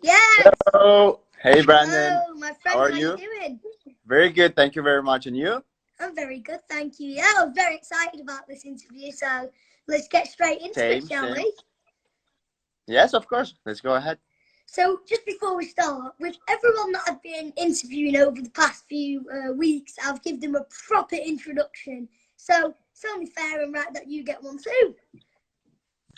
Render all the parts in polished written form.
Yes. Hello. Hey, Brandon. Hello, my How friend. are How you you? doing? Very good. Thank you very much. And you? I'm very good, thank you. Yeah, I'm very excited about this interview. So let's get straight into it, Same, shall same. we? Yes, of course. Let's go ahead. So just before we start, with everyone that I've been interviewing over the past few weeks, I've given them a proper introduction. So it's only fair and right that you get one too.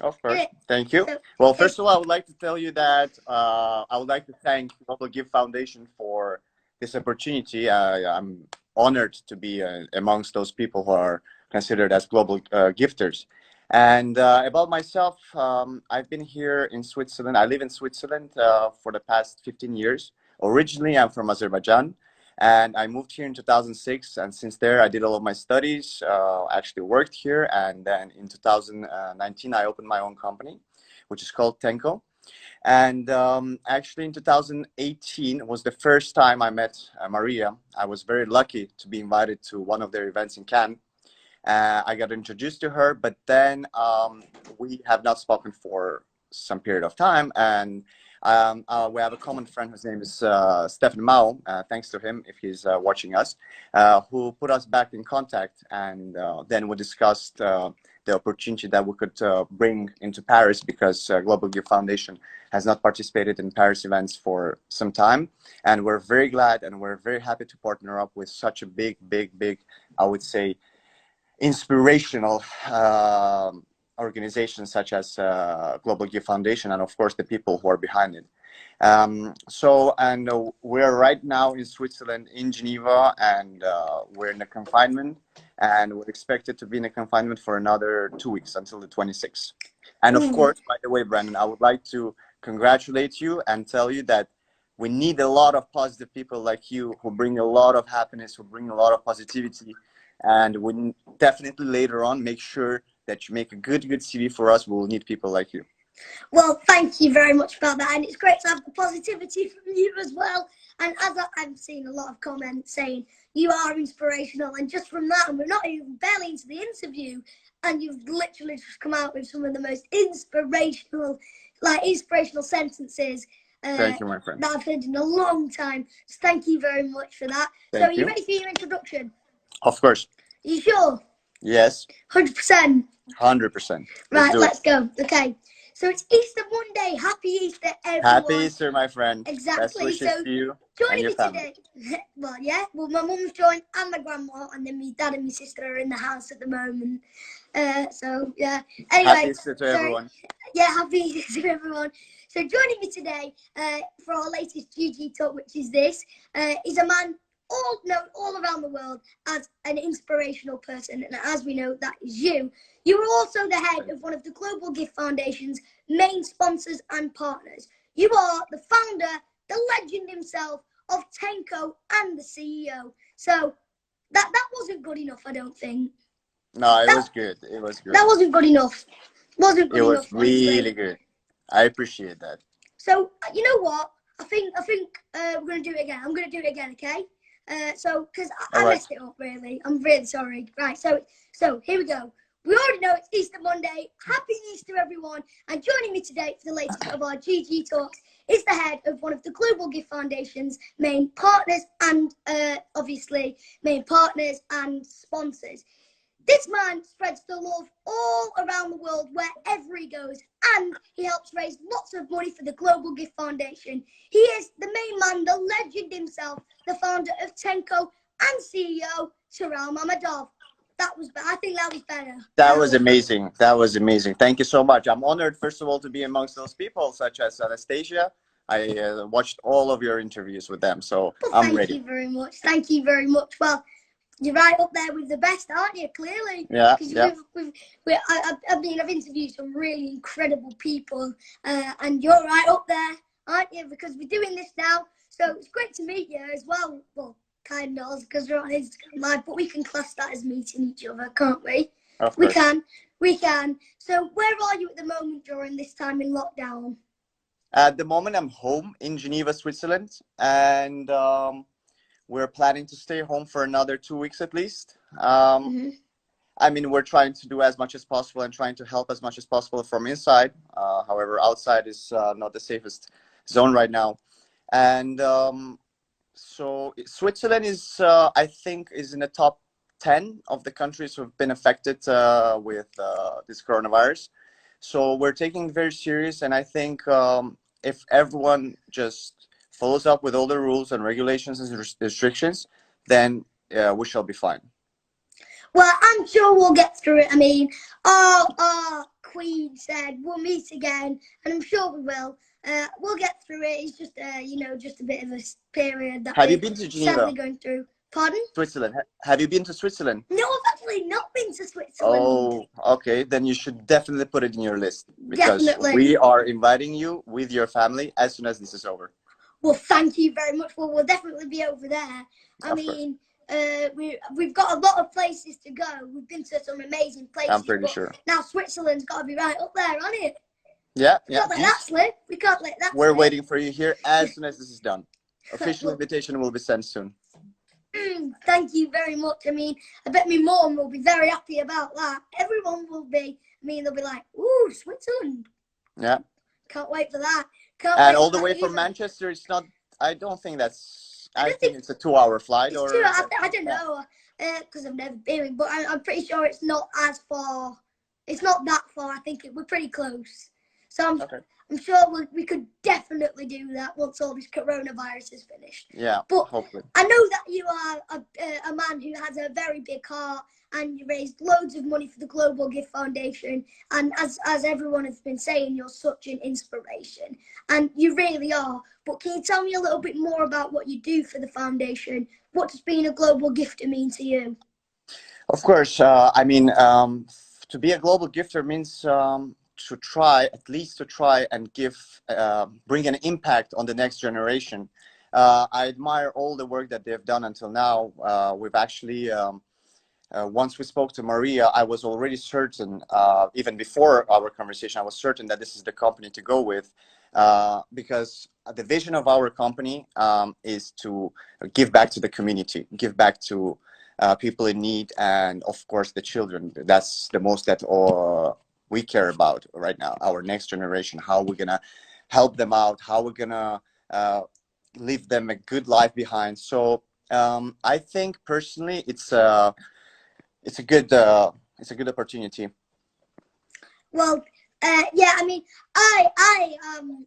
Of Get course. it? Thank you. So Well, it's first of all, I would like to tell you that I would like to thank Global Give Foundation for this opportunity. I'm honored to be amongst those people who are considered as global gifters. And about myself, I've been here in Switzerland. I live in Switzerland for the past 15 years. Originally, I'm from Azerbaijan, and I moved here in 2006. And since there, I did all of my studies, actually worked here. And then in 2019, I opened my own company, which is called Tenko. And actually, in 2018 was the first time I met Maria. I was very lucky to be invited to one of their events in Cannes. I got introduced to her, but then we have not spoken for some period of time. And we have a common friend whose name is Stefan Mao, thanks to him, if he's watching us, who put us back in contact. And then we discussed the opportunity that we could bring into Paris, because Global Give Foundation has not participated in Paris events for some time. And we're very glad and we're very happy to partner up with such a big, I would say, inspirational organizations such as Global Give Foundation, and of course the people who are behind it. And we're right now in Switzerland, in Geneva, and we're in a confinement, and we're expected to be in a confinement for another 2 weeks until the 26th. And of mm, course, by the way, Brandon, I would like to congratulate you and tell you that we need a lot of positive people like you, who bring a lot of happiness, who bring a lot of positivity, and we definitely later on make sure that you make a good CV for us. We'll need people like you. well, thank you very much about that, and it's great to have the positivity from you as well. And I've seen a lot of comments saying you are inspirational, and just from that, and we're not even barely into the interview, and you've literally just come out with some of the most inspirational sentences Thank you, my friend. that I've heard in a long time. So thank you very much for that. So are Thank you you. ready for your introduction? Of course. Are you sure? Yes. 100%. 100%. Let's Right, do it. let's go. Okay. So it's Easter Monday. Happy Easter, Happy everyone. Easter, my friend. Best Exactly. wishes So to you and joining your me family. today, well, yeah, well, my mum's joined and my grandma, and then my dad and my sister are in the house at the moment. So yeah. Happy Anyway, Easter to so everyone. yeah, happy Easter to everyone. So joining me today for our latest GG talk, which is this, is a man all known all around the world as an inspirational person, and as we know, that is you. You are also the head of one of the Global Gift Foundation's main sponsors and partners. You are the founder, the legend himself of Tenko, and the CEO. So that wasn't good enough, I don't think. No, it That was good. It was good. that wasn't good enough. Wasn't It good was enough, honestly. really good. I appreciate that. So you know what? I think we're gonna do it again. I'm gonna do it again, okay? So because All I right. messed it up, really. I'm really sorry. Right. So here we go. We already know it's Easter Monday. Happy Easter, everyone! And joining me today for the latest of our GG talks is the head of one of the Global Gift Foundation's main partners and obviously main partners and sponsors. This man spreads the love all around the world wherever he goes, and he helps raise lots of money for the Global Gift Foundation. He is the main man, the legend himself, the founder of Tenko and CEO Tural Mammadov. I think that was better. That was amazing. That was amazing. Thank you so much. I'm honored, first of all, to be amongst those people, such as Anastasia. I watched all of your interviews with them, so Well, I'm thank ready. you very much. Thank you very much. Well, you're right up there with the best, aren't you? Clearly, Yeah, because yeah. I've interviewed some really incredible people, and you're right up there, aren't you? Because we're doing this now, so it's great to meet you as well. Well, kind of, because we're on Instagram Live, but we can class that as meeting each other, can't we? Of We course. can, we can. So, where are you at the moment during this time in lockdown? At the moment, I'm home in Geneva, Switzerland, and we're planning to stay home for another 2 weeks at least. Mm-hmm. I mean, we're trying to do as much as possible and trying to help as much as possible from inside. However, outside is not the safest zone right now. And so Switzerland is, I think, is in the top 10 of the countries who've been affected with this coronavirus. So we're taking it very serious, and I think if everyone just follows up with all the rules and regulations and restrictions, then we shall be fine. Well, I'm sure we'll get through it. I mean, our Queen said we'll meet again, and I'm sure we will. We'll get through it. It's just, just a bit of a period that Have you we're been to sadly Geneva, going through. Pardon? Switzerland? Have you been to Switzerland? No, I've actually not been to Switzerland. Oh, okay. Then you should definitely put it in your list, because Definitely. we are inviting you with your family as soon as this is over. Well, thank you very much. Well, we'll definitely be over there. I mean, we've got a lot of places to go. We've been to some amazing places. I'm pretty sure. Now Switzerland's got to be right up there, hasn't it? Yeah, We can't let that slip. We can't let that We're slip. waiting for you here as soon as this is done. Official invitation will be sent soon. Thank you very much. I mean, I bet my mum will be very happy about that. Everyone will be. I mean, they'll be like, "Ooh, Switzerland." Yeah. Can't wait for that. And all the way from Manchester, it's not. I don't think that's. I think it's a 2-hour flight. It's 2 hours. I don't know, because I've never been, but I'm pretty sure it's not as far. It's not that far. I think we're pretty close. So I'm sure we could definitely do that once all this coronavirus is finished. Yeah, but hopefully. I know that you are a man who has a very big heart, and you raised loads of money for the Global Gift Foundation. And as everyone has been saying, you're such an inspiration, and you really are. But can you tell me a little bit more about what you do for the foundation? What does being a global gifter mean to you? Of course. I mean, to be a global gifter means to try and bring an impact on the next generation. I admire all the work that they've done until now. We've actually, once we spoke to Maria, I was already certain, even before our conversation, I was certain that this is the company to go with, because the vision of our company is to give back to the community, give back to people in need, and of course the children. That's the most that we care about right now, our next generation, how we're gonna help them out, how we're gonna leave them a good life behind. So I think personally it's a good opportunity. Well, yeah, I mean, I am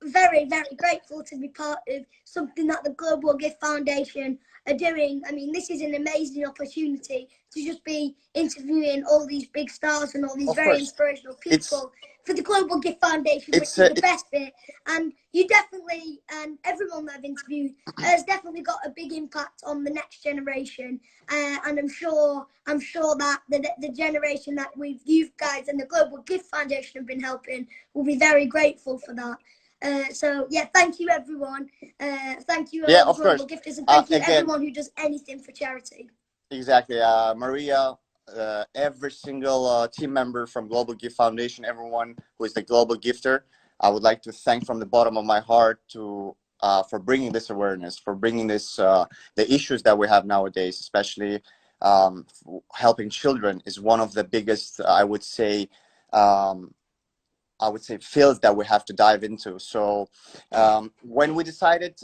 very, very grateful to be part of something that the Global Gift Foundation are doing. I mean, this is an amazing opportunity to just be interviewing all these big stars and all these very inspirational people for the Global Gift Foundation, which is the best bit. And you definitely, and everyone that I've interviewed has definitely got a big impact on the next generation. And I'm sure that the generation that you guys and the Global Gift Foundation have been helping will be very grateful for that. So yeah, thank you everyone. Thank you all the Global Gifters, and thank you everyone who does anything for charity. Exactly, Maria. Every single team member from Global Gift Foundation, everyone who is the global gifter, I would like to thank from the bottom of my heart for bringing this awareness, for bringing this the issues that we have nowadays, especially helping children is one of the biggest, I would say, fields that we have to dive into. So when we decided,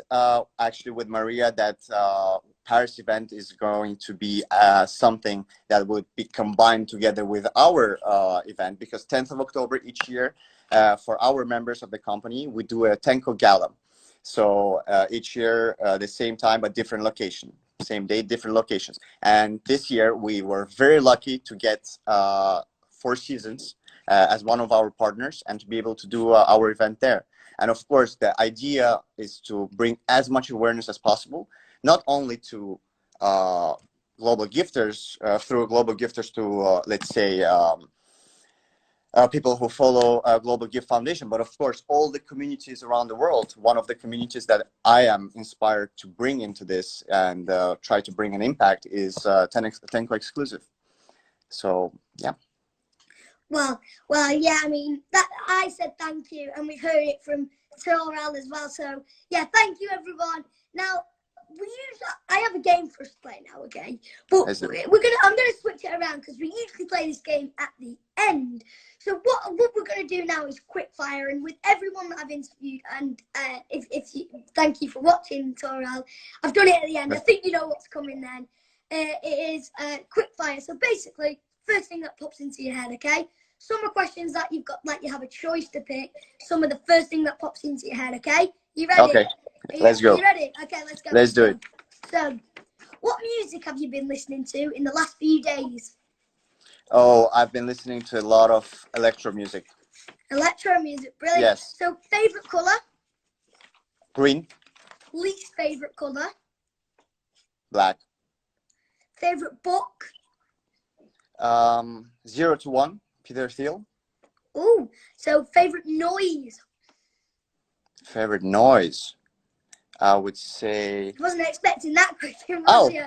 actually with Maria, that Paris event is going to be something that would be combined together with our event, because 10th of October each year, for our members of the company, we do a Tenko Gala. So each year, the same time, but different location, same day, different locations. And this year, we were very lucky to get Four Seasons as one of our partners, and to be able to do our event there. And of course, the idea is to bring as much awareness as possible, not only to global gifters, through global gifters to, let's say, people who follow Global Gift Foundation, but of course, all the communities around the world. One of the communities that I am inspired to bring into this and try to bring an impact is Tenko Exclusive. So, yeah. Well, yeah, I mean, that I said thank you, and we've heard it from Tural as well. So, yeah, thank you, everyone. Now, I have a game for us to play now, okay? But I'm gonna switch it around because we usually play this game at the end. So what we're gonna do now is quick fire, and with everyone that I've interviewed, and if you thank you for watching, Tural. I've done it at the end. I think you know what's coming then. It is quick fire. So basically, first thing that pops into your head, okay? Some are questions that you've got, like you have a choice to pick. Some are the first thing that pops into your head, okay? You ready? Okay, let's go. You ready? Okay, let's go. Let's do it. So, what music have you been listening to in the last few days? Oh, I've been listening to a lot of electro music. Electro music, brilliant. Yes. So, favorite color? Green. Least favorite color? Black. Favorite book? 0 to 1, Peter Thiel. Oh, so favorite noise? Favorite noise? I would say. Wasn't expecting that question, was you?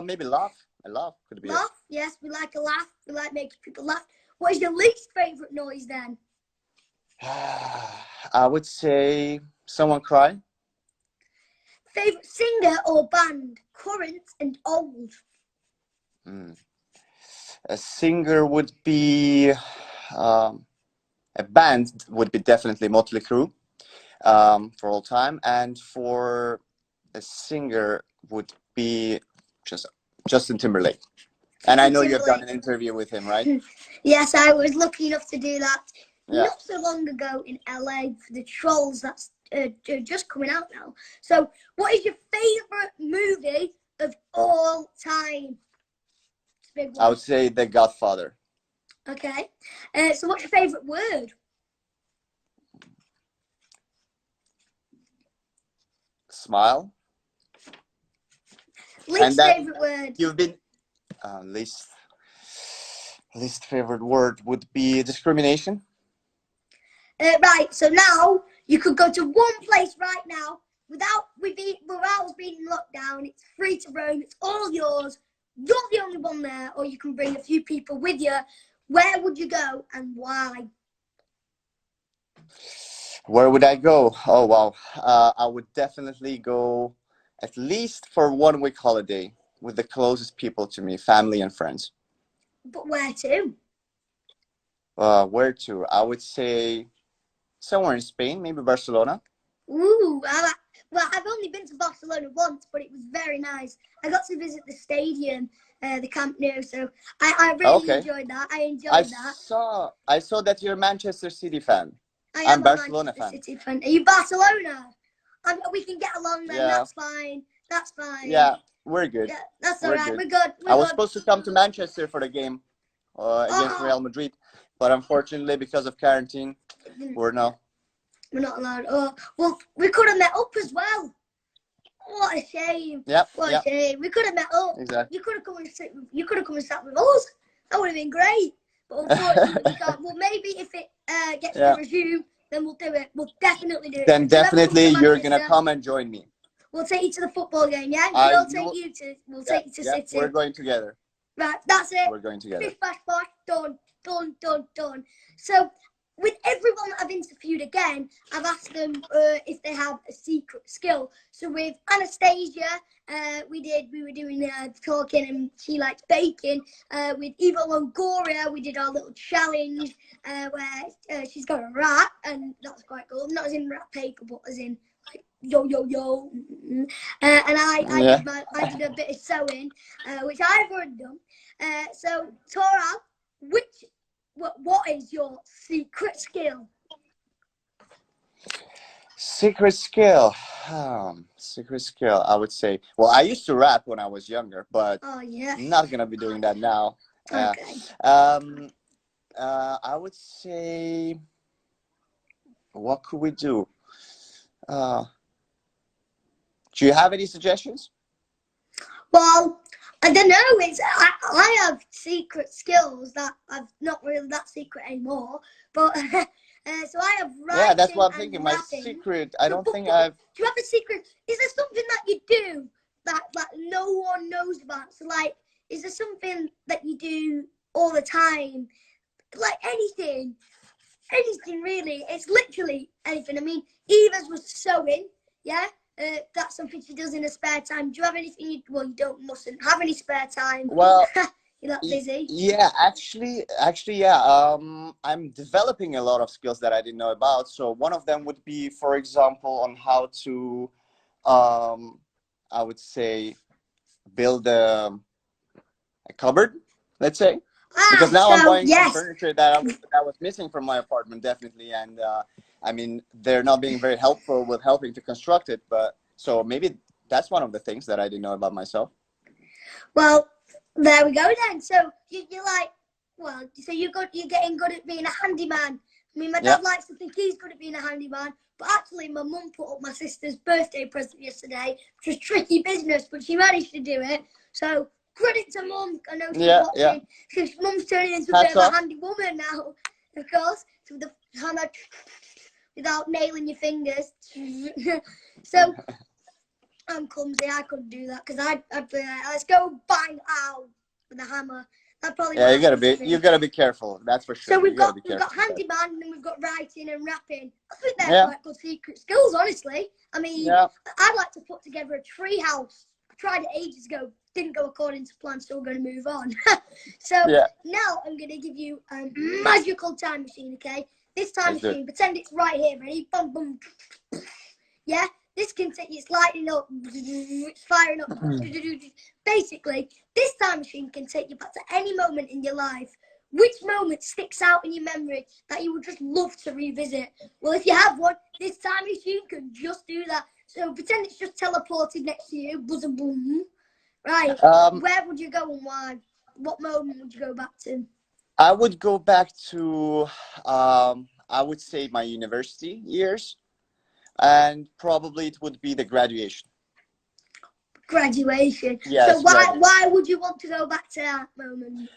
Maybe laugh. I laugh. Could be. Laugh? Yes, we like a laugh. We like making people laugh. What is your least favorite noise then? I would say someone cry. Favorite singer or band? Current and old. A singer would be. A band would be definitely Motley Crue. For all time, and for a singer would be Justin Timberlake. And I know you've done an interview with him, right? Yes, I was lucky enough to do that not so long ago in LA for the Trolls. That's just coming out now. So, what is your favorite movie of all time? It's a big one. I would say The Godfather. Okay. So, what's your favorite word? Smile. Least favorite word. You've been least favorite word would be discrimination. Right. So now you could go to one place right now without us being in lockdown. It's free to roam. It's all yours. You're the only one there, or you can bring a few people with you. Where would you go and why? Where would I go? Oh, wow. I would definitely go at least for 1 week holiday with the closest people to me, family and friends. But where to? Where to? I would say somewhere in Spain, maybe Barcelona. Ooh, well, I've only been to Barcelona once, but it was very nice. I got to visit the stadium, the Camp Nou, so I really enjoyed that. I saw that you're a Manchester City fan. I'm a Barcelona City fan. Are you Barcelona? We can get along then. Yeah. That's fine. Yeah, we're good. Yeah, that's all right. We're good. I was supposed to come to Manchester for the game against Real Madrid, but unfortunately, because of quarantine, we're not allowed. Oh, well, we could have met up as well. What a shame. Yep. What a shame. We could have met up. Exactly. You could have come and sat with us. That would have been great. But unfortunately, we can't. Well, maybe if it gets to resume, then we'll do it. We'll definitely do it. Then definitely you're gonna come and join me. We'll take you to the football game, yeah? We'll take you to City. We're going together. Right, that's it. We're going together. Bish, bash, bash, done. So, with everyone that I've interviewed again, I've asked them if they have a secret skill. So with Anastasia, we were doing talking, and she likes baking. With Eva Longoria, we did our little challenge where she's got a rat, and that's quite cool. Not as in rat paper, but as in like yo. And I did a bit of sewing, which I've already done. So Tora, what is your secret skill? Secret skill. Secret skill, I would say. Well, I used to rap when I was younger, but I'm not going to be doing that now. Okay. I would say, what could we do? Do you have any suggestions? Well, I don't know. I have secret skills that I've not really that secret anymore. But so I have writing. Yeah, that's what I'm thinking. Rapping. My secret. I don't think I've. Do you have a secret? Is there something that you do that no one knows about? So like, is there something that you do all the time? Like anything really. It's literally anything. I mean, Eva's was sewing. Yeah. that's something she does in her spare time. Do you have anything you mustn't have any spare time. Well, You're not busy. yeah, actually, yeah. I'm developing a lot of skills that I didn't know about. So one of them would be, for example, on how to, I would say, build a cupboard, let's say, because now I'm So buying some yes. furniture that was missing from my apartment, definitely, and I mean they're not being very helpful with helping to construct it. But so maybe that's one of the things that I didn't know about myself. Well, there we go then. So you're like, well, so you're getting good at being a handyman. I mean, my Yeah. dad likes to think he's good at being a handyman, but actually, my mum put up my sister's birthday present yesterday, which was tricky business, but she managed to do it. So credit to mum. I know she's Yeah, yeah. watching. Because mum's turning into a Hats bit of off. a handy woman now, of course, with the hammer without nailing your fingers. So I'm clumsy. I couldn't do that because I'd be like, let's go bang, ow, with a hammer. That probably Yeah, might happen. you gotta be careful. That's for sure. So You gotta be we've careful got with that. handyman and then we've got writing and rapping. I think they're Yeah, quite good secret skills, honestly. I mean, yeah. I'd like to put together a tree house. I tried it ages ago, didn't go according to plan, so we're going to move on. So Yeah. now I'm going to give you a magical time machine, okay? This time Let's do it. machine, pretend it's right here, ready? Boom, boom. Yeah, this can take it's lighting up, it's firing up. Basically, this time machine can take you back to any moment in your life. Which moment sticks out in your memory that you would just love to revisit? Well, if you have one, this time machine can just do that. So pretend it's just teleported next to you, buzzer boom. Right, where would you go and why? What moment would you go back to? I would go back to, I would say my university years, and probably it would be the graduation. Graduation. So Yes, graduation. why would you want to go back to that moment?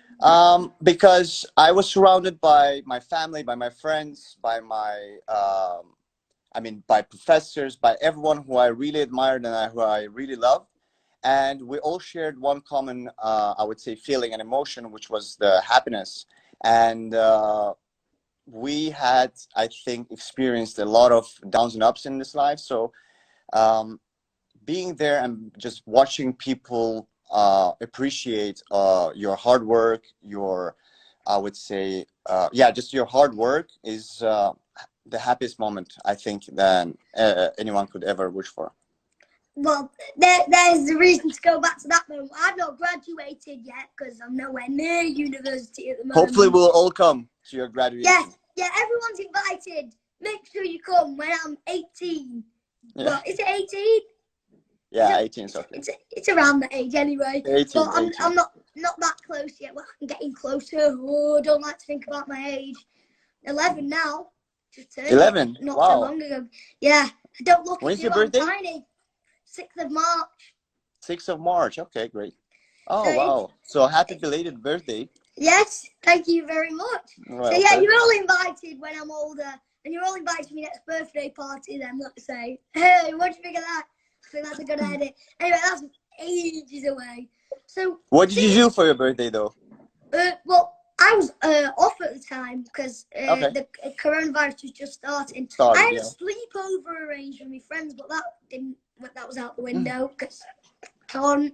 Because I was surrounded by my family, by my friends, by my, I mean, by professors, by everyone who I really admired and who I really loved. And we all shared one common, I would say, feeling and emotion, which was the happiness. And we had, I think, experienced a lot of downs and ups in this life. So um, being there and just watching people appreciate your hard work, your, I would say, yeah, just your hard work is the happiest moment I think that anyone could ever wish for. Well, there's the reason to go back to that moment. I've not graduated yet because I'm nowhere near university at the moment. Hopefully, we'll all come to your graduation. Yeah, everyone's invited. Make sure you come when I'm 18. Yeah. Well, is it 18? Yeah, 18 is okay. It's around that age anyway. 18, But I'm 18. not that close yet. Well, I'm getting closer. Oh, I don't like to think about my age. 11 now. Just turned 11. Not Wow. so long ago. Yeah, don't look When's at your you. I'm birthday? tiny. 6th of March. 6th of March. Okay, great. Oh, So wow. So happy belated birthday. Yes, thank you very much. Well, so yeah, you're all invited when I'm older, and you're all invited to my next birthday party. Then let's say, hey, what do you think of that? I think that's a good idea. Anyway, that's ages away. So what did you do for your birthday, though? Well, I was off at the time because Okay. the coronavirus was just starting. Started, I had yeah. a sleepover arranged with my friends, but that didn't. That was out the window because on.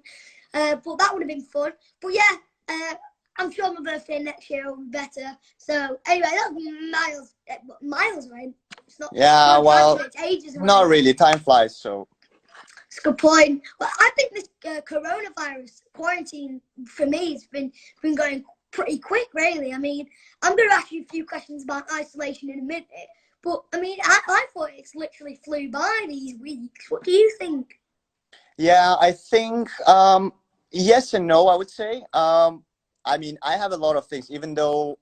But that would have been fun. But yeah, I'm sure my birthday next year will be better. So anyway, that's miles away. It's not. Yeah, well, it's ages away. not really. Time flies, so. It's a good point. Well, I think this coronavirus quarantine for me has been going pretty quick, really. I mean, I'm going to ask you a few questions about isolation in a minute, but I mean, I thought it's literally flew by these weeks. What do you think? Yeah, I think yes and no, I would say. I mean, I have a lot of things, even though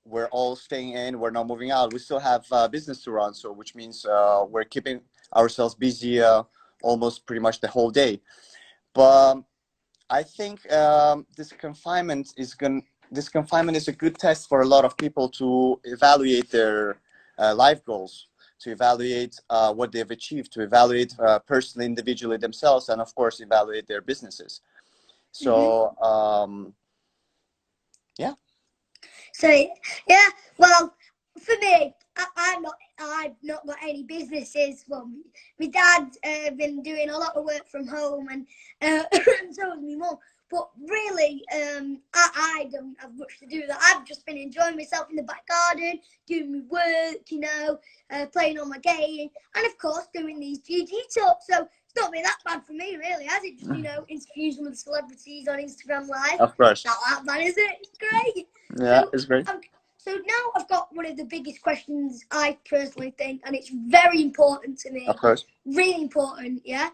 we're all staying in, we're not moving out, we still have business to run, so which means we're keeping ourselves busy almost pretty much the whole day. But I think this confinement is a good test for a lot of people to evaluate their life goals, to evaluate what they've achieved, to evaluate personally, individually themselves, and of course, evaluate their businesses. So, yeah. So, yeah, well, for me, I've not got any businesses. Well, my dad's been doing a lot of work from home, and so has my mum. But really, I don't have much to do with that. I've just been enjoying myself in the back garden, doing my work, playing on my game, and of course doing these GG talks. So it's not been that bad for me, really, has it? Just interview some of the celebrities on Instagram Live. Of course. Not that bad, is it? It's great. Yeah, So, it's great. So now I've got one of the biggest questions I personally think, and it's very important to me. Of course. Really important, yeah?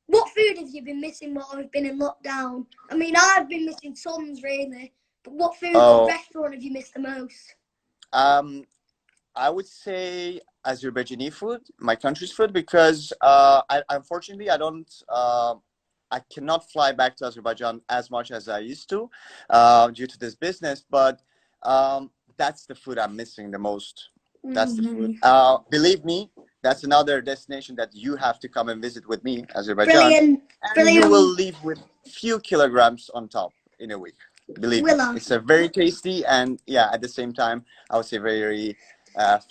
What food have you been missing while I've been in lockdown? I mean, I've been missing tons, really. But what food or restaurant have you missed the most? I would say Azerbaijani food, my country's food, because unfortunately I cannot fly back to Azerbaijan as much as I used to due to this business. But that's the food I'm missing the most. That's the food. Believe me, that's another destination that you have to come and visit with me, Azerbaijan. Brilliant. And you will leave with few kilograms on top in a week. Believe me, it's a very tasty and at the same time, I would say very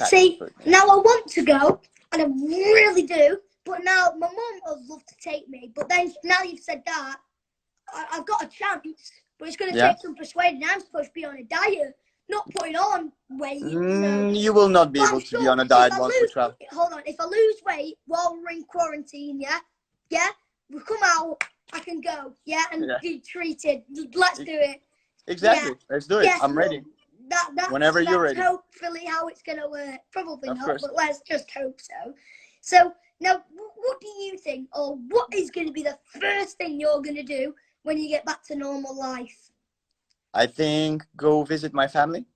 See, food. Now I want to go, and I really do. But now my mum would love to take me. But then now you've said that, I've got a chance. But it's going to take some persuading. I'm supposed to be on a diet, not putting on weight. You will not be able to be on a diet once we travel. Hold on. If I lose weight while we're in quarantine, we come out, I can go, and be treated. Let's do it. Exactly. Let's do it. I'm ready. Whenever you're ready. That's hopefully how it's going to work. Probably not, but let's just hope so. So now, what do you think, or what is going to be the first thing you're going to do when you get back to normal life? I think go visit my family.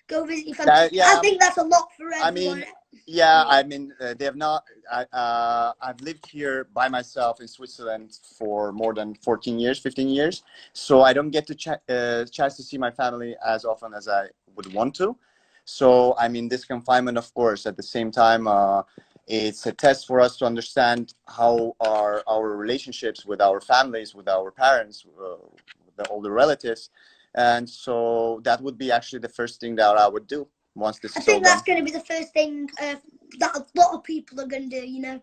Go visit your family. I think that's a lot for everyone. They have not. I've lived here by myself in Switzerland for more than 14 years, 15 years. So I don't get to chance to see my family as often as I would want to. So this confinement, of course, at the same time, it's a test for us to understand how are our relationships with our families, with our parents, with the older relatives. And so that would be actually the first thing that I would do once this is over. I think that's going to be the first thing that a lot of people are going to do,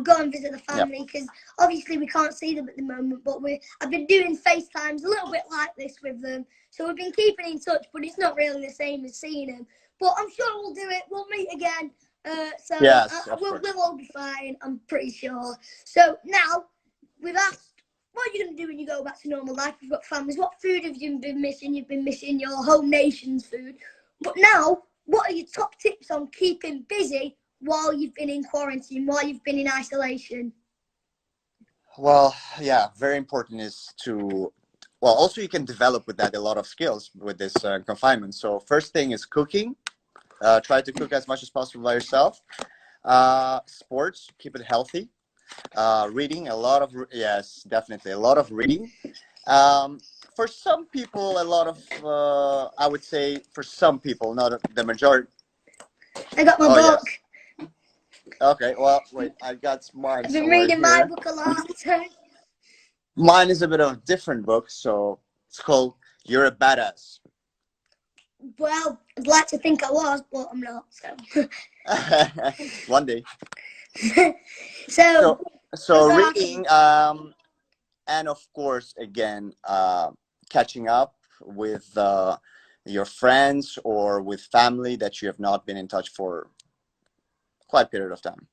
go and visit the family, because obviously we can't see them at the moment, but I've been doing FaceTimes a little bit like this with them. So we've been keeping in touch, but it's not really the same as seeing them. But I'm sure we'll do it. We'll meet again. We'll all be fine, I'm pretty sure. So now we've asked, what are you going to do when you go back to normal life? We've got families. What food have you been missing? You've been missing your home nation's food. But now, what are your top tips on keeping busy while you've been in quarantine, while you've been in isolation? Well, very important is to... Well, also you can develop with that a lot of skills with this confinement. So first thing is cooking. Try to cook as much as possible by yourself. Sports, keep it healthy. Reading, definitely a lot of reading. For some people, a lot of, I would say for some people, not the majority. I got my book. Yes. Okay, well, wait, I got mine. I've been reading my book a lot. Mine is a bit of a different book, so it's called You're a Badass. Well, I'd like to think I was, but I'm not, so. One day. So reading, and of course, again, catching up with your friends or with family that you have not been in touch for quite a period of time.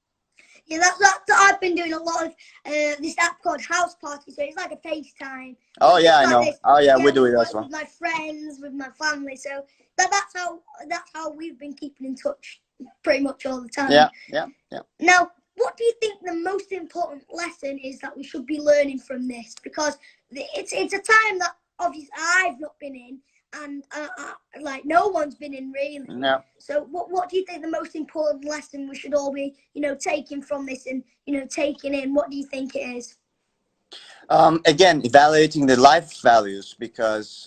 Yeah, that's I've been doing a lot of this app called House Party, so it's like a FaceTime. Oh yeah, I know. We do it as well. With my friends, with my family, so that's how we've been keeping in touch pretty much all the time. Yeah. Now, what do you think the most important lesson is that we should be learning from this? Because it's a time that obviously I've not been in, and like no one's been in really. No. So what do you think the most important lesson we should all be, taking from this and, taking in? What do you think it is? Again, evaluating the life values, because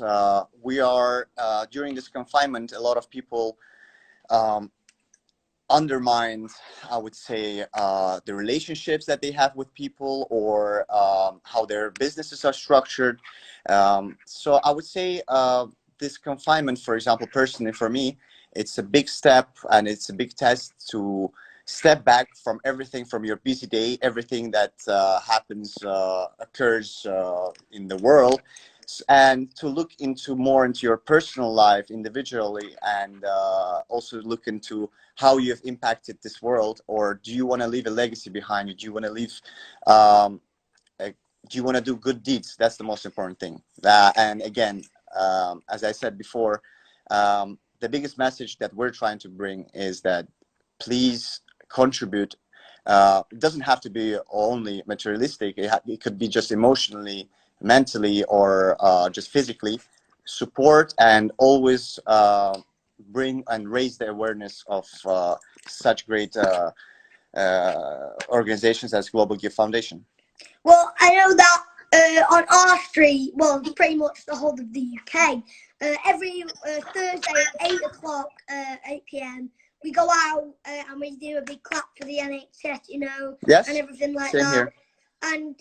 we are, during this confinement, a lot of people undermine, I would say, the relationships that they have with people, or how their businesses are structured. So I would say this confinement, for example, personally for me, it's a big step, and it's a big test to step back from everything, from your busy day, everything that happens, occurs in the world, and to look into more into your personal life individually, and also look into how you've impacted this world. Or do you want to leave a legacy behind you? Do you want to leave um, do you want to do good deeds? That's the most important thing. And again, as I said before, the biggest message that we're trying to bring is that please contribute. It doesn't have to be only materialistic. It could be just emotionally, mentally, or just physically. Support, and always bring and raise the awareness of such great organizations as Global Gift Foundation. Well, I know that on our street, well, pretty much the whole of the UK, every Thursday at 8 o'clock, 8 p.m., we go out and we do a big clap for the NHS, you know, Yes, and everything like same that. here. And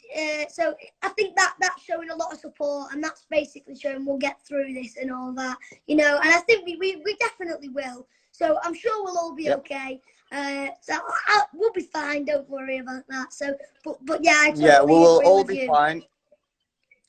so I think that that's showing a lot of support, and that's basically showing we'll get through this and all that, you know. And I think we definitely will. So I'm sure we'll all be okay. So we'll be fine. Don't worry about that. So, but yeah, I totally We will agree all with be you. fine.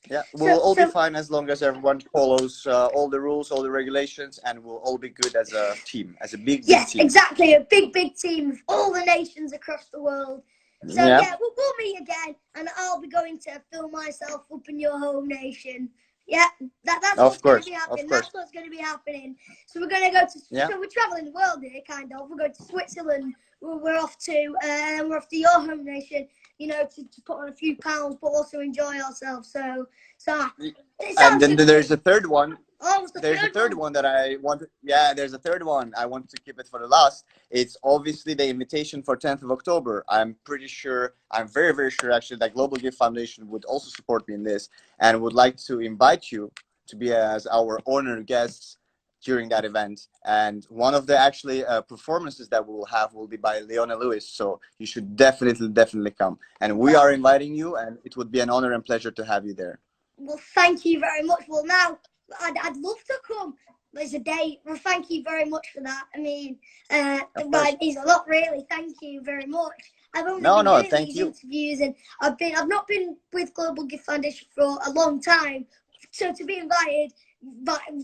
Yeah, we will all be fine as long as everyone follows all the rules, all the regulations, and we'll all be good as a team, as a big team. Yes, exactly. A big team of all the nations across the world. So yeah, we'll meet again, and I'll be going to film myself up in your home nation. Yeah, that's what's going to be happening. That's what's going to be happening. So we're going to go to. So we're traveling the world here, kind of. We're going to Switzerland. We're off to, and we're off to your home nation. You know, to put on a few pounds, but also enjoy ourselves. So. And then there's a third one. Oh, there's a third one that I want. There's a third one. I want to keep it for the last. It's obviously the invitation for 10th of October. I'm pretty sure, I'm very, very sure actually, that Global Gift Foundation would also support me in this, and would like to invite you to be as our honored guests during that event. And one of the actually performances that we will have will be by Leona Lewis. So you should definitely come. And we are inviting you, and it would be an honor and pleasure to have you there. Well, thank you very much. Well, now I'd love to come. There's a date. Well, thank you very much for that. I mean, it means a lot, really. Thank you very much. I've only been doing these interviews, and I've not been with Global Gift Foundation for a long time. So to be invited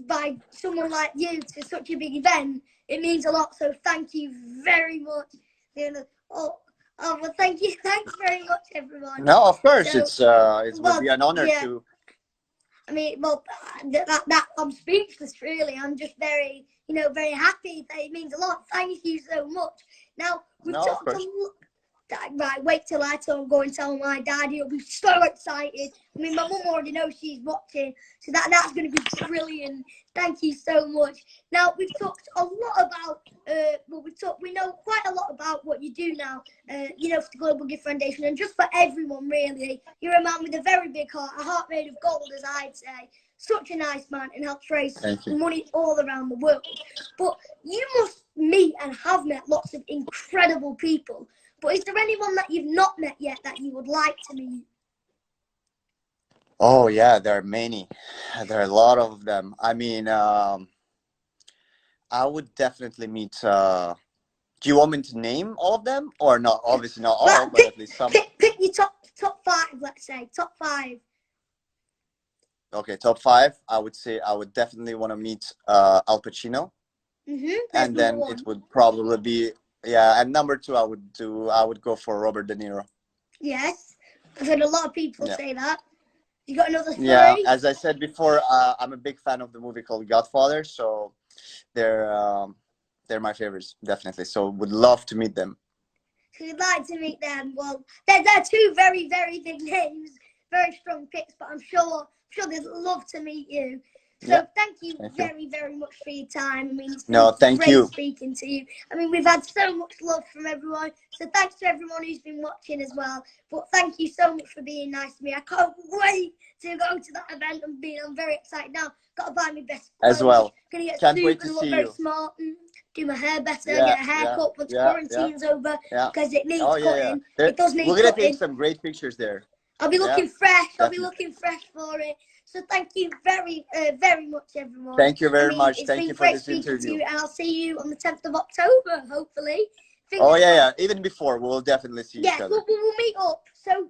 by someone like you to such a big event, it means a lot. So thank you very much. Well, thank you. Thanks very much, everyone. No, of course, so, it would be an honor to. I mean, well, that I'm speechless, really. I'm just very, very happy. It means a lot. Thank you so much. Now, we've talked a lot. Right, wait till I go and tell my dad. He'll be so excited. I mean, my mum already knows she's watching, so that's going to be brilliant. Thank you so much. Now, we've talked a lot about, we know quite a lot about what you do now, for the Global Gift Foundation, and just for everyone, really. You're a man with a very big heart, a heart made of gold, as I'd say. Such a nice man, and helps raise money all around the world. But you must meet and have met lots of incredible people. But is there anyone that you've not met yet that you would like to meet? Oh, yeah, there are many. There are a lot of them. I mean, I would definitely meet... do you want me to name all of them? Or not? Obviously not all, but at least some. Pick your top five, let's say. Top five. Okay, top five. I would say I would definitely want to meet Al Pacino. And then it would probably be... Yeah, and number two, I would go for Robert De Niro. Yes, I've heard a lot of people say that. You got another three? Yeah, as I said before, I'm a big fan of the movie called Godfather, so they're my favorites, definitely. So would love to meet them. So you'd like to meet them? Well, they're two very, very big names, very strong picks, but I'm sure they'd love to meet you. So thank you very, very much for your time. I mean, it's been great speaking to you. I mean, we've had so much love from everyone. So thanks to everyone who's been watching as well. But thank you so much for being nice to me. I can't wait to go to that event. I'm very excited now. Got to buy my best clothes. As well. Gonna get Can't soup wait to and look see very you. smart. Do my hair better. Get a haircut once quarantine's over because it needs cutting. It does need cutting. We're gonna take some great pictures there. I'll be looking fresh. I'll be looking fresh for it. So thank you very, very much, everyone. Thank you very much. It's Thank been you for great this speaking interview. to you, and I'll see you on the 10th of October, hopefully. Oh yeah. Even before, we'll definitely see each other. We'll meet up. So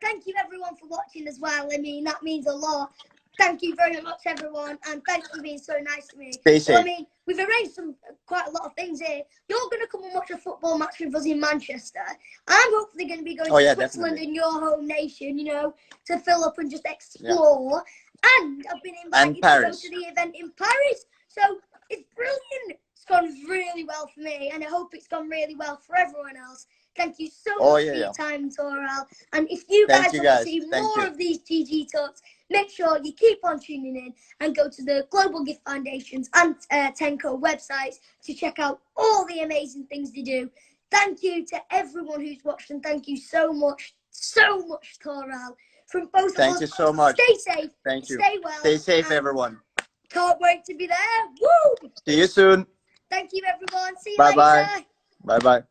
thank you everyone for watching as well. I mean, that means a lot. Thank you very much, everyone, and thanks for being so nice to me. Stay safe. I mean, we've arranged quite a lot of things here. You're going to come and watch a football match with us in Manchester. I'm hopefully going to be going to Switzerland in your home nation, to fill up and just explore. Yeah. And I've been invited to go to the event in Paris. So it's brilliant. It's gone really well for me, and I hope it's gone really well for everyone else. Thank you so much for your time, Tural. And if you guys want to see more of these GG talks, make sure you keep on tuning in and go to the Global Gift Foundations and Tenko websites to check out all the amazing things they do. Thank you to everyone who's watched, and thank you so much, Tural. From both of us. Thank you so much. Stay safe. Thank you. Stay well. Stay safe, everyone. Can't wait to be there. Woo! See you soon. Thank you, everyone. See you later. Bye-bye. Bye-bye.